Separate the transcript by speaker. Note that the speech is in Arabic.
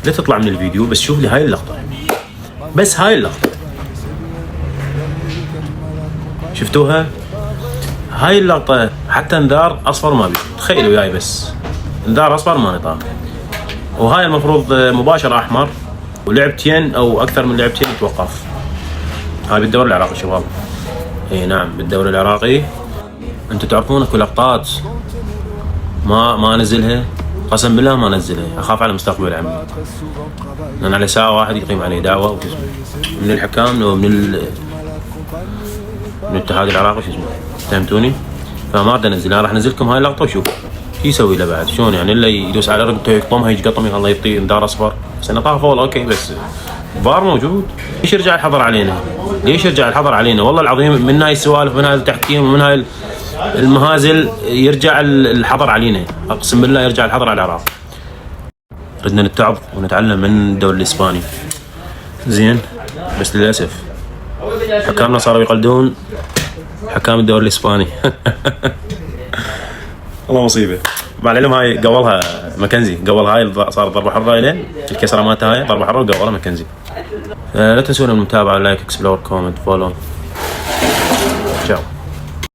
Speaker 1: لا تطلع من الفيديو، بس شوف لي هاي اللقطة، بس هاي اللقطة شفتوها؟ هاي اللقطة حتى انذار اصفر ما بي، تخيلوا وياي بس انذار اصفر ما نطاق، وهاي المفروض مباشر احمر، ولعبتين او اكثر من لعبتين يتوقف. هاي بالدوري العراقي شباب، اي نعم بالدوري العراقي. انتم تعرفون اكو لقطات ما انزلها، قسم بالله ما انزلها، اخاف على مستقبل عمي، لان على ساعة واحد يقيم علي دعوة من الحكام ومن الاتحاد العراقي شو اسمه، فهمتوني؟ فما اريد انزلها، راح انزلكم هاي اللقطة وشوف شو يسوي له بعد، شلون يعني اللي يدوس على رقبته يقطمها يقطمها الله يعطيه انذار اصفر، بس انا طاف فول اوكي، بس فار موجود. ليش يرجع الحظر علينا؟ ليش يرجع الحظر علينا؟ والله العظيم من هاي السوالف، من هاي التحكيم، ومن هاي المهازل يرجع الحظر علينا، اقسم بالله يرجع الحظر على العراق. ردنا نتعظ ونتعلم من الدوري الاسباني زين، بس للاسف حكامنا صاروا يقلدون حكام الدوري الاسباني. والله مصيبه. مع العلم هاي قولها ماكنزي، قول هاي صارت ضربه حره الين الكسره مالتها، هاي ضربه حره وقولها ماكنزي. لا تنسون المتابعه، لايك، اكسبلور، كومنت، فولو. تشاو.